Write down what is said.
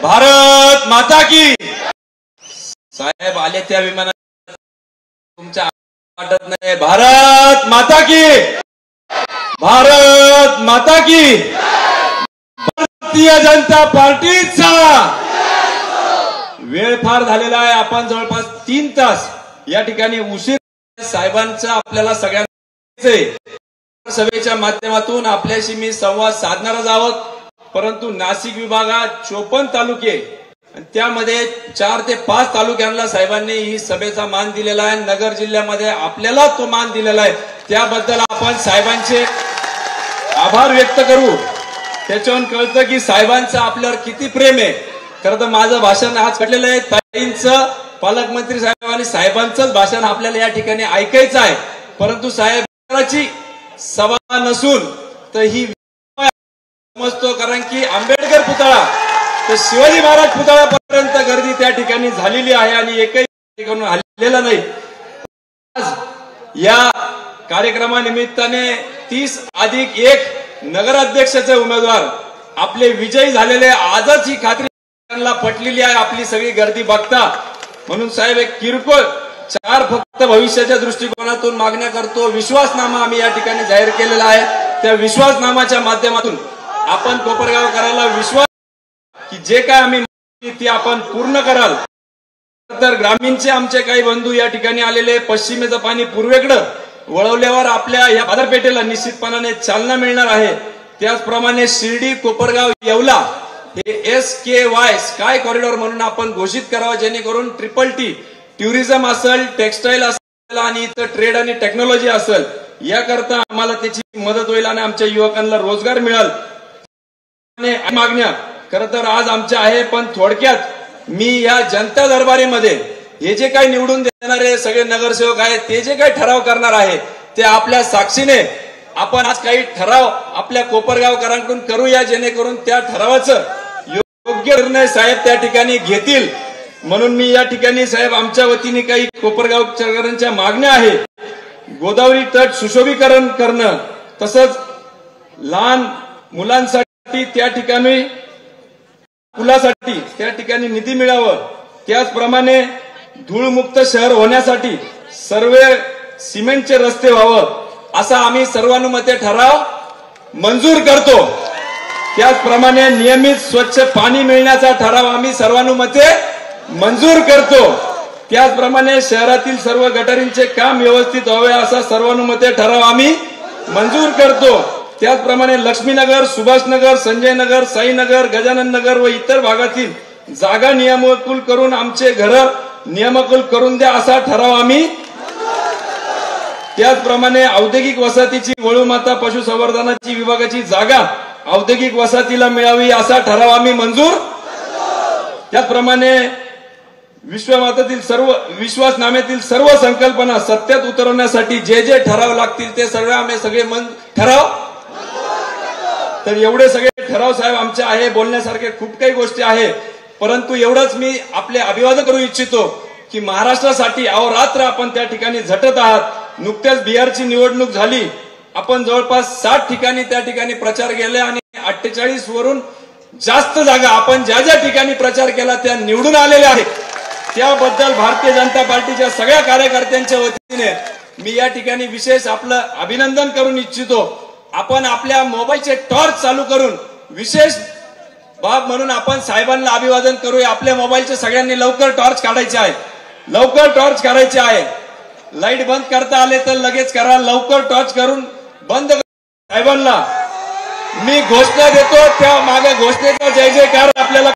भारत माता की। साहेब आले त्या विमानात तुमच्या वाटत नाही। भारत माता की, भारत माता की। भारतीय जनता पार्टीचा वेळ फार झालेला आहे। आपण जवळपास 3 तास या ठिकाणी उशीर साहेबांचं आपल्याला सगळ्यांना सभेच्या माध्यमातून आपल्याशी मी संवाद साधणारच आहोत। परंतु नाशिक विभागात 54 तालुके आणि त्यामध्ये 4 ते 5 तालुक्यांना साहेबांनी ही सभेचा मान दिलेला आहे। नगर जिल्ह्यामध्ये आपल्याला तो मान दिलेला आहे, त्याबद्दल आपण साहेबांचे आभार व्यक्त करू। त्याच्यावरून कळतं की साहेबांचं आपल्यावर किती प्रेम आहे। खरं तर माझं भाषण आज घडलेलं आहे, ताईंचं पालकमंत्री साहेब आणि साहेबांचंच भाषण आपल्याला या ठिकाणी ऐकायचं आहे। परंतु साहेबांची सभा नसून तर ही समजतो, कारण की आंबेडकर पुतळा तर शिवाजी महाराज पुतळ्यापर्यंत गर्दी त्या ठिकाणी झालेली आहे आणि एकही ठिकाणी हल्लेला नाही। आज या कार्यक्रमानिमित्ताने 30+1 नगराध्यक्षाचे उमेदवार आपले विजयी झालेले, आजच ही खात्री पटलेली आहे आपली सगळी गर्दी बघता। म्हणून साहेब एक किरकोळ 4 फक्त भविष्याच्या दृष्टिकोनातून मागण्या करतो। विश्वासनामा आम्ही या ठिकाणी जाहीर केलेला आहे, त्या विश्वासनामाच्या माध्यमातून आपण कोपरगावकरांना विश्वास की जे काय आम्ही ती आपण पूर्ण कराल। तर ग्रामीणचे आमचे काही बंधू या ठिकाणी आलेले, पश्चिमेचं पाणी पूर्वेकडे वळवल्यावर आपल्या या बाजारपेठेला निश्चितपणाने चालना मिळणार आहे। त्याचप्रमाणे शिर्डी कोपरगाव येवला हे SKY स्काय कॉरिडॉर म्हणून आपण घोषित करावं, जेणेकरून TTT टुरिझम असेल, टेक्सटाईल असेल आणि इतर ट्रेड आणि टेक्नॉलॉजी असेल, याकरता आम्हाला त्याची मदत होईल आणि आमच्या युवकांना रोजगार मिळेल। मागण्या खरं तर आज आमच्या आहे, पण थोडक्यात मी या जनता दरबारीमध्ये हे जे काही निवडून देणारे सगळे नगरसेवक आहेत, ते जे काही ठराव करणार आहे ते आपल्या साक्षीने आपण आज काही ठराव आपल्या कोपरगावकरांकडून करूया, जेणेकरून त्या ठरावाचं योग्य निर्णय साहेब त्या ठिकाणी घेतील। म्हणून मी या ठिकाणी साहेब आमच्या वतीने काही कोपरगावकरांच्या मागण्या आहे। गोदावरी तट सुशोभीकरण करणं, तसंच लहान मुलांसाठी त्या ठिकाणी पुलासाठी त्या ठिकाणी निधी मिळावं, त्याचप्रमाणे धूळमुक्त शहर होण्यासाठी सर्व सिमेंटचे रस्ते व्हावं, असा आम्ही सर्वानुमते ठराव मंजूर करतो। त्याचप्रमाणे नियमित स्वच्छ पाणी मिळण्याचा ठराव आम्ही सर्वानुमते मंजूर करतो। त्याचप्रमाणे शहरातील सर्व गटारींचे काम व्यवस्थित व्हावे असा सर्वानुमते ठराव आम्ही मंजूर करतो। त्याचप्रमाणे लक्ष्मीनगर, सुभाषनगर, संजयनगर, साईनगर, गजानन नगर व इतर भागातील जागा नियमानुकूल करून आमचे घर नियमानुकूल करून द्या असा ठराव आम्ही। त्याचप्रमाणे औद्योगिक वसाहतीची वळूमाता पशुसंवर्धनाची विभागाची जागा औद्योगिक वसाहतीला मिळावी असा ठराव आम्ही मंजूर। त्याचप्रमाणे विश्वासनाम्यातील सर्व संकल्पना सत्यात उतरवण्यासाठी जे जे ठराव लागतील ते सगळे आम्ही ठराव। तर एवढे सगळे ठराव साहेब आमचे आहे। बोलण्यासारखे खूप काही गोष्टी आहे, परंतु एवढंच मी आपले अभिवादन करू इच्छितो की महाराष्ट्रासाठी अहोरात्र आपण त्या ठिकाणी झटत आहात। नुकत्याच बिहारची निवडणूक झाली, आपण जवळपास 60 ठिकाणी त्या ठिकाणी प्रचार केला आणि 48 वरून जास्त जागा आपण ज्या ज्या ठिकाणी प्रचार केला त्या निवडून आलेल्या आहेत। त्याबद्दल भारतीय जनता पार्टीच्या सगळ्या कार्यकर्त्यांच्या वतीने मी या ठिकाणी विशेष आपलं अभिनंदन करून इच्छितो। आपण आपल्या मोबाईलचे टॉर्च चालू करून विशेष बाब म्हणून आपण साहेबांना अभिवादन करूया। आपल्या मोबाईलचे सगळ्यांनी लवकर टॉर्च काढायचे आहे, लवकर टॉर्च काढायचे आहे। लाईट बंद करता आले तर लगेच करा, लवकर टॉर्च करून बंद साहेबांना मी घोषणा देतो, त्या मागे घोषणेचा जय जयकार आपल्याला